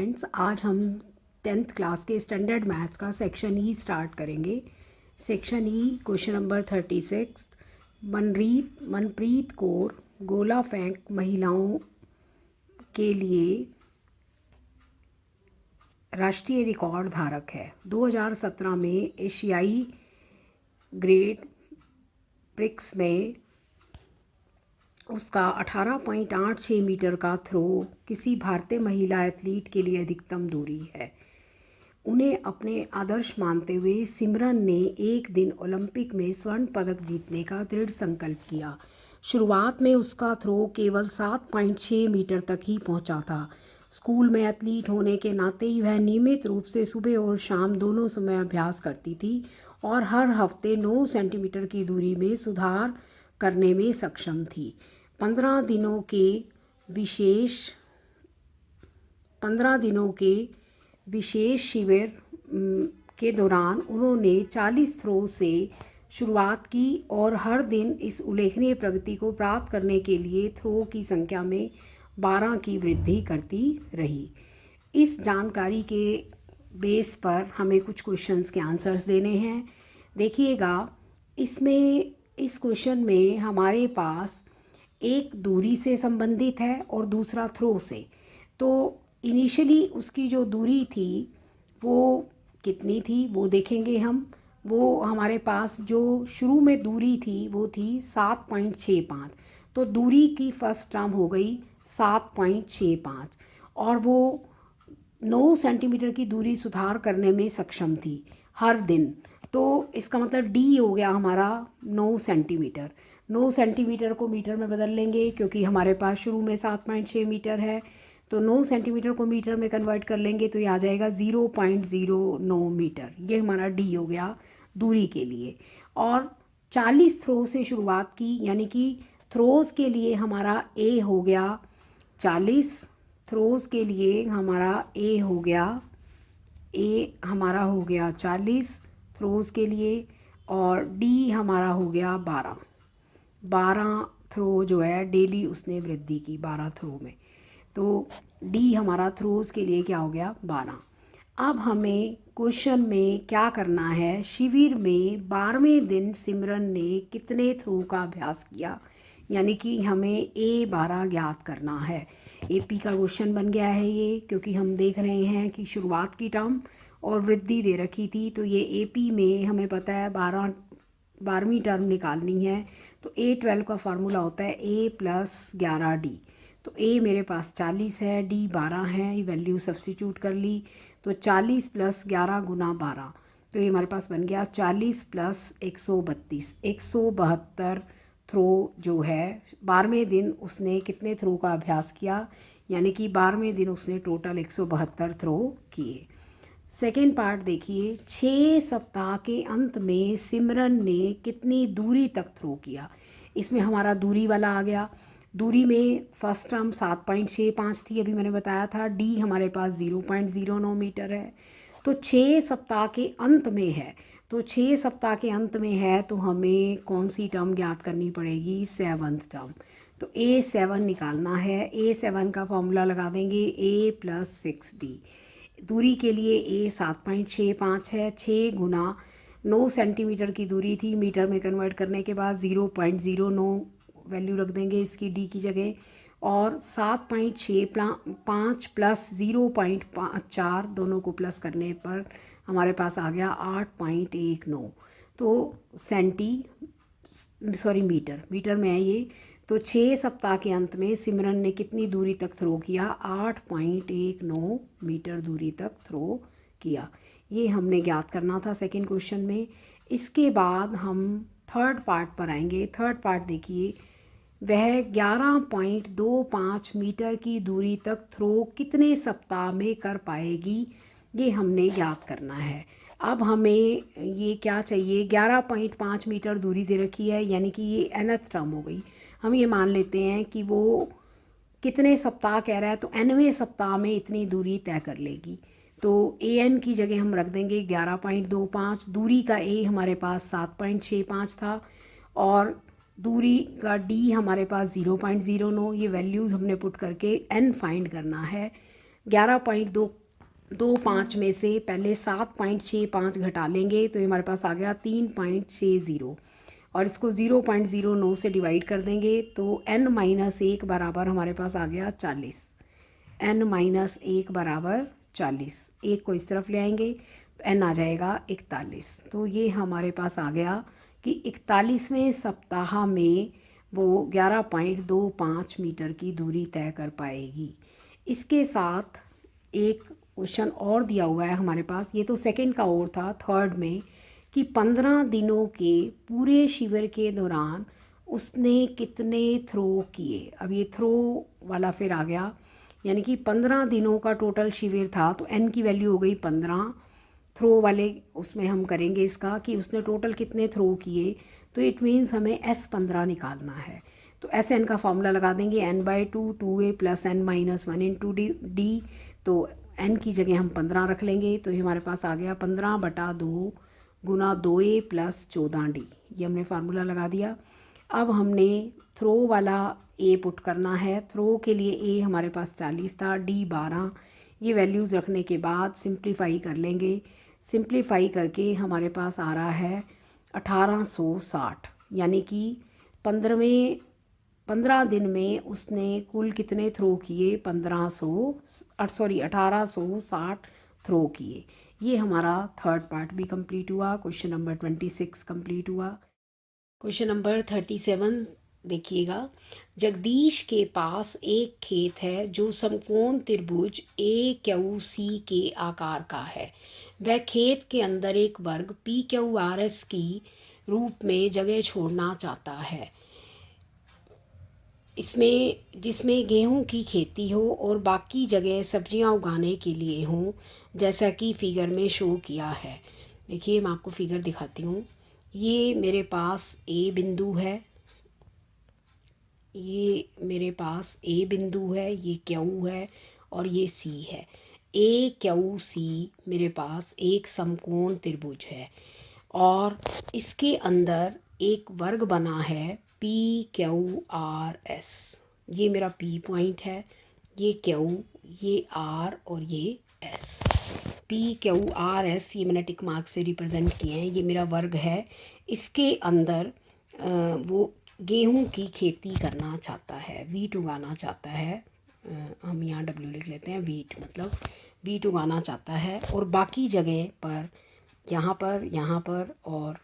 Students, आज हम 10th class के स्टैंडर्ड मैथ्स का सेक्शन ई स्टार्ट करेंगे। Section E question number 36। Manpreet Kaur गोला फेंक महिलाओं के लिए राष्ट्रीय रिकॉर्ड धारक है। 2017 में एशियाई ग्रेड प्रिक्स में उसका 18.86 मीटर का थ्रो किसी भारतीय महिला एथलीट के लिए अधिकतम दूरी है। उन्हें अपने आदर्श मानते हुए सिमरन ने एक दिन ओलंपिक में स्वर्ण पदक जीतने का दृढ़ संकल्प किया। शुरुआत में उसका थ्रो केवल 7.6 मीटर तक ही पहुंचा था। स्कूल में एथलीट होने के नाते ही वह नियमित रूप से सुबह और शाम दोनों समय अभ्यास करती थी और हर हफ्ते 9 सेंटीमीटर की दूरी में सुधार करने में सक्षम थी। 15 दिनों के विशेष शिविर के दौरान उन्होंने 40 थ्रो से शुरुआत की और हर दिन इस उल्लेखनीय प्रगति को प्राप्त करने के लिए थ्रो की संख्या में 12 की वृद्धि करती रही। इस जानकारी के बेस पर हमें कुछ क्वेश्चंस के आंसर्स देने हैं। देखिएगा, इस क्वेश्चन में हमारे पास एक दूरी से संबंधित है और दूसरा थ्रो से। तो इनिशियली उसकी जो दूरी थी वो कितनी थी वो देखेंगे हम। वो हमारे पास जो शुरू में दूरी थी वो थी 7.65। तो दूरी की फर्स्ट टर्म हो गई 7.65 और वो 9 सेंटीमीटर की दूरी सुधार करने में सक्षम थी हर दिन। तो इसका मतलब डी हो गया हमारा 9 सेंटीमीटर। 9 सेंटीमीटर को मीटर में बदल लेंगे क्योंकि हमारे पास शुरू में 7.6 मीटर है। तो 9 सेंटीमीटर को मीटर में कन्वर्ट कर लेंगे तो ये आ जाएगा 0.09 मीटर। ये हमारा डी हो गया दूरी के लिए। और 40 थ्रो से शुरुआत की, यानी कि थ्रोज़ के लिए हमारा ए हो गया 40। थ्रोज़ के लिए हमारा ए हो गया 40 थ्रोज़ के लिए, और डी हमारा हो गया 12 थ्रो जो है डेली उसने वृद्धि की 12 थ्रो में। तो डी हमारा थ्रोज़ के लिए क्या हो गया 12। अब हमें क्वेश्चन में क्या करना है, शिविर में 12वें दिन सिमरन ने कितने थ्रो का अभ्यास किया, यानी कि हमें A12 ज्ञात करना है। AP का क्वेश्चन बन गया है ये, क्योंकि हम देख रहे हैं कि शुरुआत की टर्म और वृद्धि दे रखी थी। तो ये AP में हमें पता है 12वीं टर्म निकालनी है। तो A12 का फार्मूला होता है A + 11D। तो A मेरे पास 40 है, D 12 है, ये वैल्यू सब्स्टिट्यूट कर ली। तो 40 + 11 × 12, तो ये हमारे पास बन गया 40 + 132। 172 थ्रो जो है 12वें दिन उसने कितने थ्रो का अभ्यास किया, यानी कि 12वें दिन उसने टोटल 172 थ्रो किए। सेकेंड पार्ट देखिए, 6 सप्ताह के अंत में सिमरन ने कितनी दूरी तक थ्रो किया। इसमें हमारा दूरी वाला आ गया। दूरी में फर्स्ट टर्म 7.65 थी, अभी मैंने बताया था। डी हमारे पास 0.09 मीटर है। तो 6 सप्ताह के अंत में है, तो 6 सप्ताह के अंत में है तो हमें कौन सी टर्म ज्ञात करनी पड़ेगी, 7th टर्म। तो A7 निकालना है। A7 का फॉर्मूला लगा देंगे A + 6D। दूरी के लिए A 7.65 है। 6 × 9 सेंटीमीटर की दूरी थी, मीटर में कन्वर्ट करने के बाद 0.09 वैल्यू रख देंगे इसकी D की जगह, और 7.65 + 0.4 दोनों को प्लस करने पर हमारे पास आ गया 8.19। तो मीटर में है ये। तो 6 सप्ताह के अंत में सिमरन ने कितनी दूरी तक थ्रो किया, 8.19 मीटर दूरी तक थ्रो किया। ये हमने ज्ञात करना था सेकंड क्वेश्चन में। इसके बाद हम थर्ड पार्ट पर आएंगे। थर्ड पार्ट देखिए, वह 11.25 मीटर की दूरी तक थ्रो कितने सप्ताह में कर पाएगी, ये हमने ज्ञात करना है। अब हमें ये क्या चाहिए, 11.5 मीटर दूरी दे रखी है, यानी कि ये nth टर्म हो गई। हम ये मान लेते हैं कि वो कितने सप्ताह कह रहा है, तो nवें सप्ताह में इतनी दूरी तय कर लेगी। तो an की जगह हम रख देंगे 11.25। दूरी का a हमारे पास 7.65 था और दूरी का d हमारे पास 0.09। ये वैल्यूज़ हमने पुट करके n फाइंड करना है। 11.25 में से पहले 7.65 घटा लेंगे तो ये हमारे पास आ गया 3.60, और इसको 0.09 से डिवाइड कर देंगे तो n-1 बराबर हमारे पास आ गया 40। n-1 बराबर 40, एक को इस तरफ ले आएंगे तो n आ जाएगा 41। तो ये हमारे पास आ गया कि 41वें सप्ताह में वो 11.25 मीटर की दूरी तय कर पाएगी। इसके साथ एक क्वेश्चन और दिया हुआ है हमारे पास, ये तो सेकंड का और था, थर्ड में कि 15 दिनों के पूरे शिविर के दौरान उसने कितने थ्रो किए। अब ये थ्रो वाला फिर आ गया, यानी कि 15 दिनों का टोटल शिविर था तो n की वैल्यू हो गई 15। थ्रो वाले उसमें हम करेंगे इसका कि उसने टोटल कितने थ्रो किए, तो इट मीन्स हमें S15 निकालना है। तो SN का फॉर्मूला लगा देंगे, n/2 2a + n-1 into D. तो n की जगह हम 15 रख लेंगे तो ये हमारे पास आ गया 15/2 गुना 2a + 14d। ये हमने फार्मूला लगा दिया। अब हमने थ्रो वाला a पुट करना है। थ्रो के लिए a हमारे पास 40 था, d 12। ये वैल्यूज़ रखने के बाद सिंप्लीफाई कर लेंगे। सिंप्लीफाई करके हमारे पास आ रहा है 1860, यानी कि 15 दिन में उसने कुल कितने थ्रो किए, 1860 थ्रो किए। ये हमारा थर्ड पार्ट भी कंप्लीट हुआ। क्वेश्चन नंबर 26 कंप्लीट हुआ। क्वेश्चन नंबर 37 देखिएगा। जगदीश के पास एक खेत है जो समकोण त्रिभुज AQC के आकार का है। वह खेत के अंदर एक वर्ग PQRS की रूप में जगह छोड़ना चाहता है, इसमें जिसमें गेहूं की खेती हो और बाकी जगह सब्जियां उगाने के लिए हो, जैसा कि फिगर में शो किया है। देखिए मैं आपको फिगर दिखाती हूँ। ये मेरे पास A बिंदु है, ये मेरे पास A बिंदु है, ये Q है और ये C है। AQC मेरे पास एक समकोण त्रिभुज है और इसके अंदर एक वर्ग बना है PQRS। ये मेरा P पॉइंट है, ये Q, ये R और ये S। PQRS ये मैंने टिक मार्क से रिप्रेजेंट किए हैं। ये मेरा वर्ग है। इसके अंदर वो गेहूं की खेती करना चाहता है, वीट उगाना चाहता है। हम यहाँ W लिख लेते हैं, वीट मतलब वीट उगाना चाहता है। और बाकी जगह पर यहाँ पर और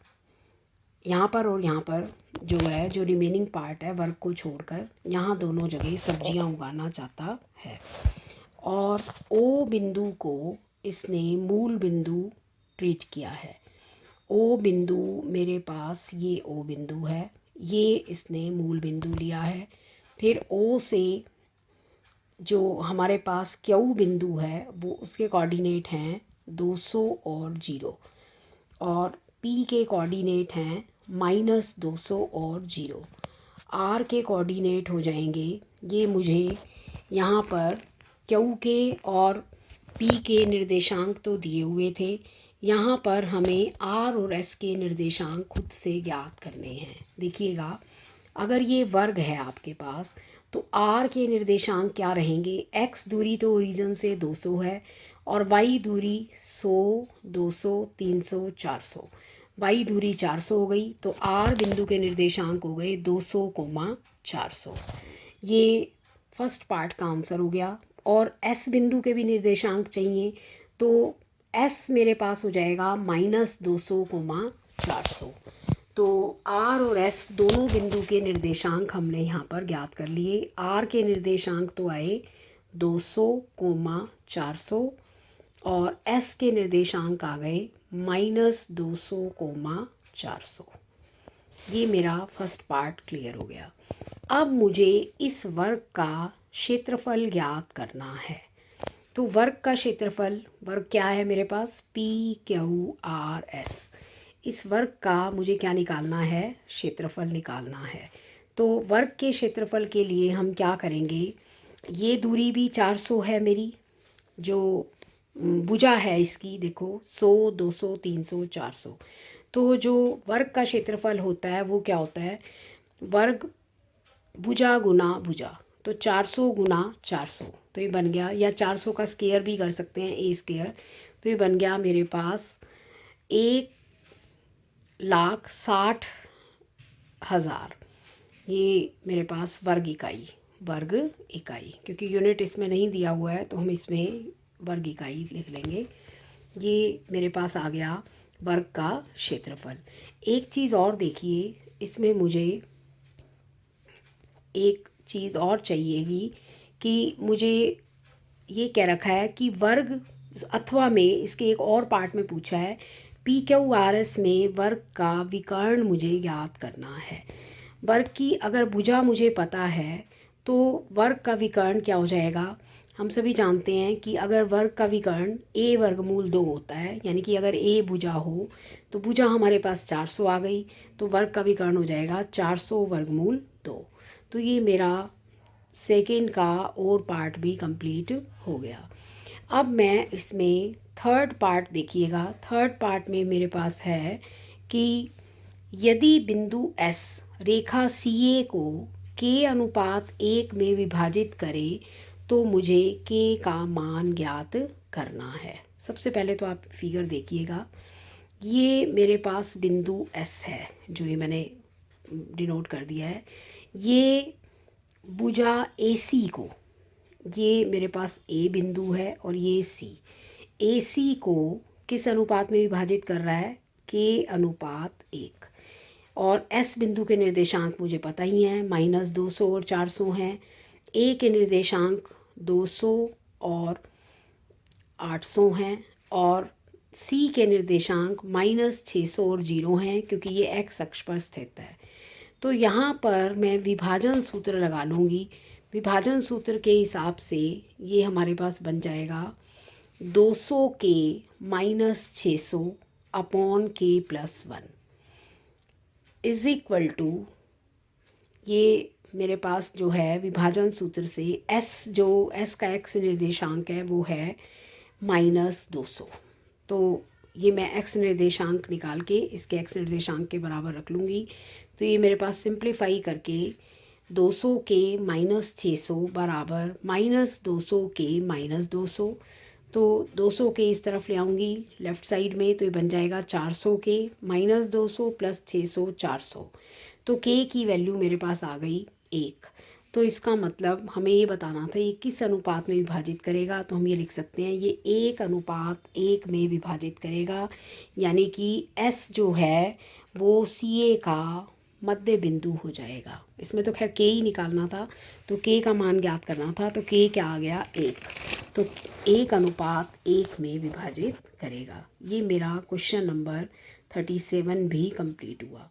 यहाँ पर और यहाँ पर जो है, जो रिमेनिंग पार्ट है वर्ग को छोड़कर, यहाँ दोनों जगह सब्जियाँ उगाना चाहता है। और O बिंदु को इसने मूल बिंदु ट्रीट किया है। O बिंदु मेरे पास ये O बिंदु है, ये इसने मूल बिंदु लिया है। फिर O से जो हमारे पास Q बिंदु है वो उसके कोऑर्डिनेट हैं 200 और 0, और P के कोऑर्डिनेट हैं -200 और 0। R के कोऑर्डिनेट हो जाएंगे, ये मुझे यहाँ पर Q के और P के निर्देशांक तो दिए हुए थे, यहाँ पर हमें R और S के निर्देशांक खुद से ज्ञात करने हैं। देखिएगा, अगर ये वर्ग है आपके पास तो R के निर्देशांक क्या रहेंगे। X दूरी तो ओरिजिन से 200 है और Y दूरी 100, 200, 300, 400। Y दूरी 400 हो गई तो R बिंदु के निर्देशांक हो गए 200, 400। ये फर्स्ट पार्ट का आंसर हो गया। और S बिंदु के भी निर्देशांक चाहिए तो S मेरे पास हो जाएगा -200, 400। तो R और S दोनों बिंदु के निर्देशांक हमने यहाँ पर ज्ञात कर लिए। R के निर्देशांक तो आए 200, 400 और S के निर्देशांक आ गए -200, 400। ये मेरा फर्स्ट पार्ट क्लियर हो गया। अब मुझे इस वर्ग का क्षेत्रफल ज्ञात करना है। तो वर्ग का क्षेत्रफल, वर्ग क्या है मेरे पास, PQRS। इस वर्ग का मुझे क्या निकालना है, क्षेत्रफल निकालना है। तो वर्ग के क्षेत्रफल के लिए हम क्या करेंगे, ये दूरी भी 400 है मेरी, जो भुजा है इसकी देखो 100, 200, 300, 400। तो जो वर्ग का क्षेत्रफल होता है वो क्या होता है, वर्ग भुजा गुना भुजा। तो 400 गुना 400 तो ये बन गया, या 400 का स्क्वायर भी कर सकते हैं, ए स्क्वायर। तो ये बन गया मेरे पास 1,60,000। ये मेरे पास वर्ग इकाई, क्योंकि यूनिट इसमें नहीं दिया हुआ है तो हम इसमें वर्ग इकाई लिख लेंगे। ये मेरे पास आ गया वर्ग का क्षेत्रफल। एक चीज़ और देखिए, इसमें मुझे एक चीज़ और चाहिएगी कि मुझे ये कह रखा है कि वर्ग अथवा में, इसके एक और पार्ट में पूछा है PQRS में वर्ग का विकर्ण मुझे ज्ञात करना है। वर्ग की अगर भुजा मुझे पता है तो वर्ग का विकर्ण क्या हो जाएगा। हम सभी जानते हैं कि अगर वर्ग का विकर्ण a वर्गमूल 2 होता है, यानी कि अगर a भुजा हो तो भुजा हमारे पास 400 आ गई, तो वर्ग का विकर्ण हो जाएगा 400 वर्गमूल 2। तो ये मेरा सेकेंड का और पार्ट भी कंप्लीट हो गया। अब मैं इसमें थर्ड पार्ट देखिएगा। थर्ड पार्ट में मेरे पास है कि यदि बिंदु S रेखा CA को K/1 में विभाजित करे तो मुझे K का मान ज्ञात करना है। सबसे पहले तो आप फिगर देखिएगा, ये मेरे पास बिंदु S है जो ये मैंने डिनोट कर दिया है। ये भुजा AC को, ये मेरे पास A बिंदु है और ये C, AC को किस अनुपात में विभाजित कर रहा है, K/1। और S बिंदु के निर्देशांक मुझे पता ही हैं, -200 और 400 हैं। A के निर्देशांक 200 और 800 हैं, और C के निर्देशांक -600 और 0 हैं, क्योंकि ये X अक्ष पर स्थित है। तो यहाँ पर मैं विभाजन सूत्र लगा लूँगी। विभाजन सूत्र के हिसाब से ये हमारे पास बन जाएगा 200K - 600 upon K+1 is equal to, ये मेरे पास जो है विभाजन सूत्र से S का X निर्देशांक है वो है -200। तो ये मैं X निर्देशांक निकाल के इसके X निर्देशांक के बराबर रख लूँगी। तो ये मेरे पास सिंप्लीफाई करके 200K - 600 बराबर -200K - 200। तो 200K इस तरफ ले आऊँगी लेफ़्ट साइड में, तो ये बन जाएगा 400K -200 + 600 400। तो K की वैल्यू मेरे पास आ गई 1। तो इसका मतलब हमें ये बताना था ये किस अनुपात में विभाजित करेगा। तो हम ये लिख सकते हैं ये 1:1 में विभाजित करेगा, यानी कि S जो है वो CA का मध्य बिंदु हो जाएगा। इसमें तो खैर K ही निकालना था, तो K का मान ज्ञात करना था, तो K क्या आ गया 1। तो 1:1 में विभाजित करेगा। ये मेरा क्वेश्चन नंबर 37 भी कंप्लीट हुआ।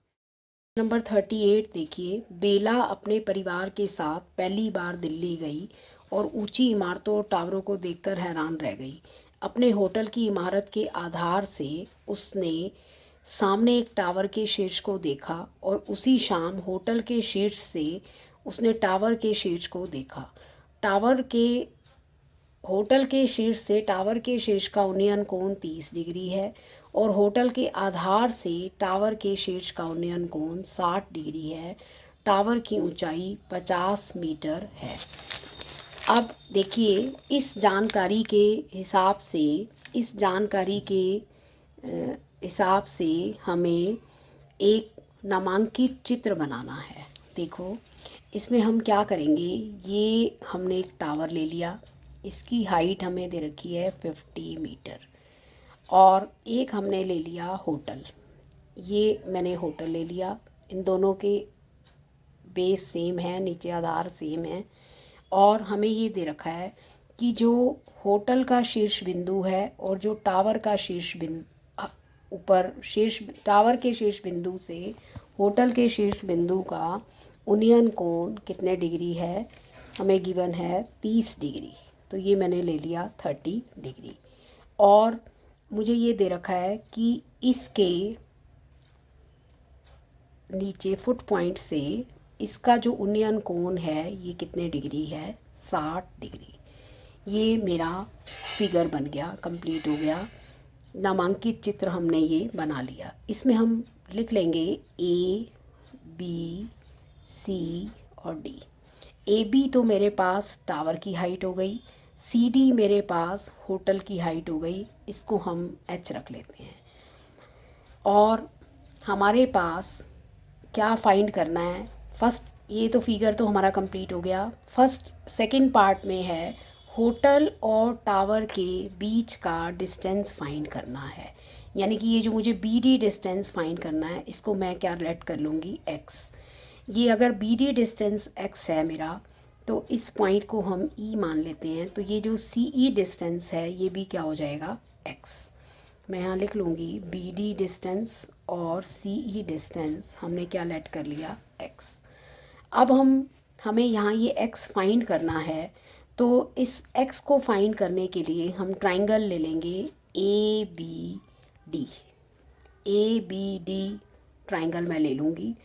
नंबर 38 देखिए, बेला अपने परिवार के साथ पहली बार दिल्ली गई और ऊंची इमारतों और टावरों को देखकर हैरान रह गई। अपने होटल की इमारत के आधार से उसने सामने एक टावर के शीर्ष को देखा और उसी शाम होटल के शीर्ष से उसने टावर के शीर्ष को देखा। होटल के शीर्ष से टावर के शीर्ष का उन्नयन कोण 30 डिग्री है और होटल के आधार से टावर के शीर्ष का उन्नयन कोण 60 डिग्री है। टावर की ऊंचाई 50 मीटर है। अब देखिए, इस जानकारी के हिसाब से हमें एक नामांकित चित्र बनाना है। देखो, इसमें हम क्या करेंगे, ये हमने एक टावर ले लिया, इसकी हाइट हमें दे रखी है 50 मीटर, और एक हमने ले लिया होटल, ये मैंने होटल ले लिया। इन दोनों के बेस सेम है, नीचे आधार सेम है, और हमें ये दे रखा है कि जो होटल का शीर्ष बिंदु है और जो टावर का शीर्ष बिंदु टावर के शीर्ष बिंदु से होटल के शीर्ष बिंदु का उन्नयन कोण कितने डिग्री है, हमें गिवन है 30 डिग्री। तो ये मैंने ले लिया 30 डिग्री, और मुझे ये दे रखा है कि इसके नीचे फुट पॉइंट से इसका जो उन्नयन कोण है ये कितने डिग्री है, 60 डिग्री। ये मेरा फिगर बन गया, कंप्लीट हो गया। नामांकित चित्र हमने ये बना लिया। इसमें हम लिख लेंगे A, B, C और D। ए बी तो मेरे पास टावर की हाइट हो गई, सी डी मेरे पास होटल की हाइट हो गई, इसको हम एच रख लेते हैं। और हमारे पास क्या फाइंड करना है, फर्स्ट ये तो फिगर तो हमारा कंप्लीट हो गया। फर्स्ट सेकंड पार्ट में है होटल और टावर के बीच का डिस्टेंस फाइंड करना है, यानी कि ये जो मुझे बी डी डिस्टेंस फाइंड करना है इसको मैं क्या लेट कर लूँगी एक्स। ये अगर बी डी डिस्टेंस एक्स है मेरा, तो इस पॉइंट को हम ई मान लेते हैं, तो ये जो सी ई डिस्टेंस है ये भी क्या हो जाएगा एक्स। मैं यहाँ लिख लूँगी बी डी डिस्टेंस और सी ई डिस्टेंस हमने क्या लेट कर लिया एक्स। अब हमें यहाँ ये एक्स फाइंड करना है, तो इस एक्स को फाइंड करने के लिए हम ट्राइंगल ले लेंगे A B D. A B D triangle मैं ले लूँगी,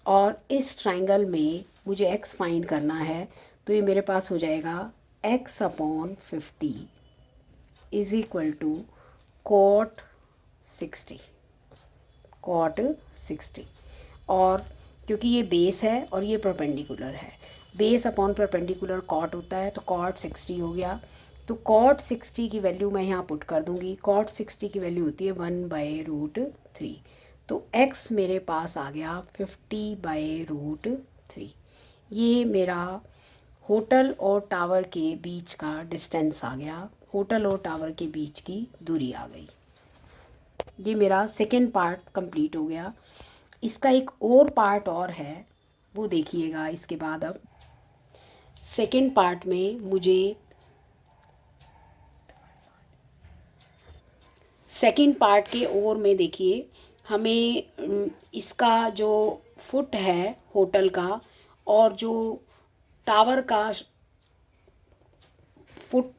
और इस ट्राइंगल में मुझे एक्स फाइंड करना है, तो ये मेरे पास हो जाएगा x upon 50 is equal to cot 60। Cot 60, और क्योंकि ये बेस है और ये परपेंडिकुलर है, बेस अपॉन परपेंडिकुलर कॉट होता है, तो कॉट 60 हो गया। तो कॉट 60 की वैल्यू मैं यहाँ पुट कर दूँगी। कॉट 60 की वैल्यू होती है 1/√3, तो x मेरे पास आ गया 50/√3। ये मेरा होटल और टावर के बीच का डिस्टेंस आ गया, होटल और टावर के बीच की दूरी आ गई। ये मेरा सेकेंड पार्ट कंप्लीट हो गया। इसका एक और पार्ट और है, वो देखिएगा इसके बाद। अब सेकेंड पार्ट में मुझे सेकेंड पार्ट के और में देखिए, हमें इसका जो फुट है होटल का और जो टावर का फुट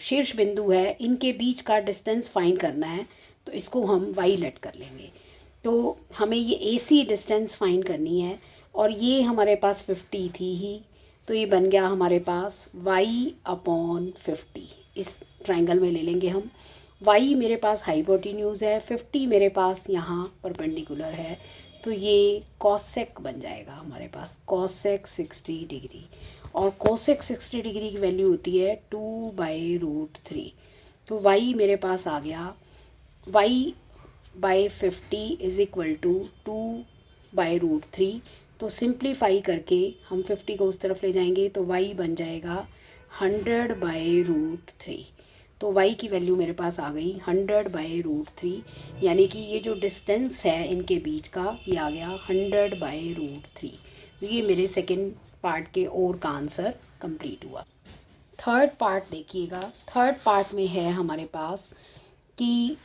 शीर्ष बिंदु है, इनके बीच का डिस्टेंस फाइंड करना है, तो इसको हम वाई लेट कर लेंगे। तो हमें ये AC डिस्टेंस फाइंड करनी है, और ये हमारे पास 50 थी ही, तो ये बन गया हमारे पास y/50। इस ट्राइंगल में ले लेंगे हम। y मेरे पास हाइपोटेन्यूज है, 50 मेरे पास यहाँ परपेंडिकुलर है, तो ये कॉसेक बन जाएगा हमारे पास, कॉसेक 60 डिग्री। और कोसेक 60 डिग्री की वैल्यू होती है 2/√3। तो y मेरे पास आ गया y/50 इज इक्वल टू 2/√3। तो सिंप्लीफाई करके हम 50 को उस तरफ ले जाएंगे, तो y बन जाएगा 100/√3। तो y की वैल्यू मेरे पास आ गई 100/√3, यानी कि ये जो डिस्टेंस है इनके बीच का ये आ गया 100/√3। तो ये मेरे सेकंड पार्ट के और का आंसर कंप्लीट हुआ। थर्ड पार्ट देखिएगा। थर्ड पार्ट में है हमारे पास कि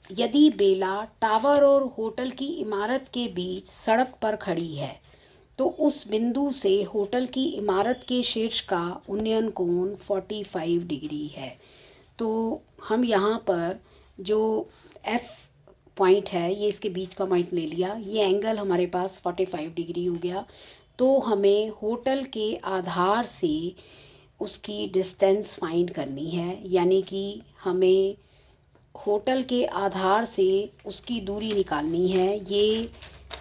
यदि बेला टावर और होटल की इमारत के बीच सड़क पर खड़ी है, तो उस बिंदु से होटल की इमारत के शीर्ष का उन्नयन कोण 45 डिग्री है। तो हम यहाँ पर जो F पॉइंट है ये इसके बीच का पॉइंट ले लिया, ये एंगल हमारे पास 45 डिग्री हो गया। तो हमें होटल के आधार से उसकी डिस्टेंस फाइंड करनी है, यानी कि हमें होटल के आधार से उसकी दूरी निकालनी है, ये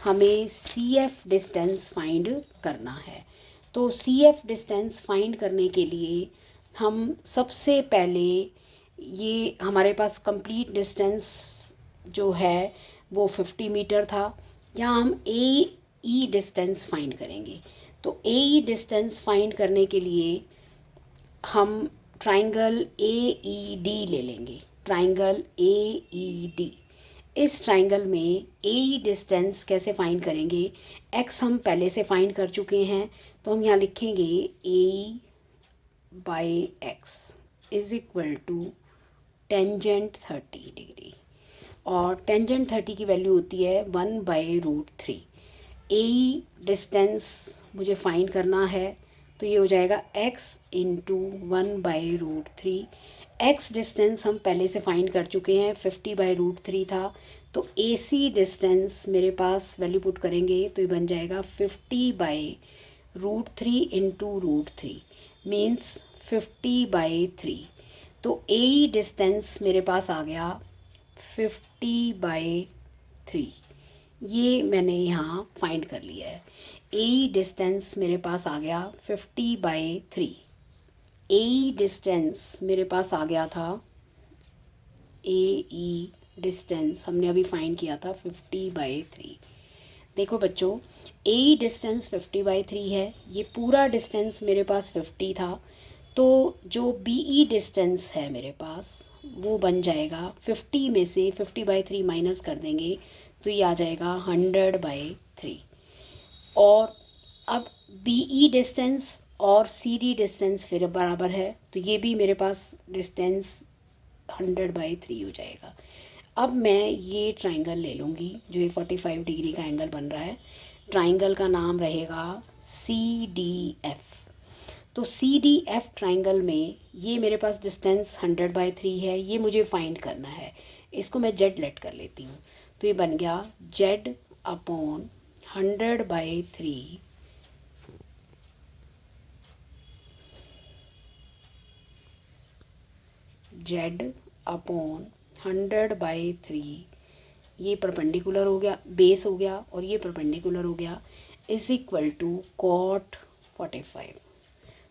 हमें CF डिस्टेंस फाइंड करना है। तो CF डिस्टेंस फाइंड करने के लिए हम सबसे पहले, ये हमारे पास कंप्लीट डिस्टेंस जो है वो 50 मीटर था, यहाँ हम AE डिस्टेंस फाइंड करेंगे। तो AE डिस्टेंस फाइंड करने के लिए हम ट्राइंगल AED ले लेंगे, ट्राइंगल AED। इस ट्राइंगल में AE डिस्टेंस कैसे फाइंड करेंगे, x हम पहले से फाइंड कर चुके हैं, तो हम यहाँ लिखेंगे AE/x is equal to tangent 30 डिग्री, और टेंजेंट 30 की वैल्यू होती है 1/√3। AE डिस्टेंस मुझे फाइंड करना है, तो ये हो जाएगा x इंटू 1/√3। x डिस्टेंस हम पहले से फाइंड कर चुके हैं, 50/√3 था। तो AC डिस्टेंस मेरे पास वैल्यू पुट करेंगे तो ये बन जाएगा 50/√3 इंटू √3 मीन्स 50/3। तो AE डिस्टेंस मेरे पास आ गया 50/3। ये मैंने यहाँ फाइंड कर लिया है। ए डिस्टेंस मेरे पास आ गया 50/3। ए डिस्टेंस मेरे पास आ गया था, ए डिस्टेंस हमने अभी फाइंड किया था 50/3। देखो बच्चों, ए डिस्टेंस 50/3 है, ये पूरा डिस्टेंस मेरे पास 50 था, तो जो बीई डिस्टेंस है मेरे पास वो बन जाएगा 50 में से 50/3 माइनस कर देंगे तो ये आ जाएगा 100/3। और अब बीई डिस्टेंस और सीडी डिस्टेंस फिर बराबर है, तो ये भी मेरे पास डिस्टेंस 100/3 हो जाएगा। अब मैं ये ट्राइंगल ले लूँगी, जो ये 45 डिग्री का एंगल बन रहा है। ट्राइंगल का नाम रहेगा CDF। तो CDF ट्राइंगल में ये मेरे पास डिस्टेंस 100/3 है, ये मुझे फाइंड करना है। इसको मैं जेड लेट कर लेती हूँ, तो ये बन गया Z/100/3 Z/100/3, ये परपेंडिकुलर हो गया, बेस हो गया, और ये परपेंडिकुलर हो गया, is equal to cot 45।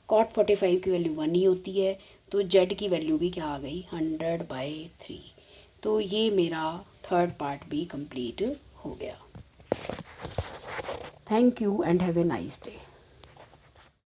cot 45 की वैल्यू 1 ही होती है, तो Z की वैल्यू भी क्या आ गई, 100/3। तो ये मेरा थर्ड पार्ट भी कंप्लीट हो गया। Thank you and have a nice day.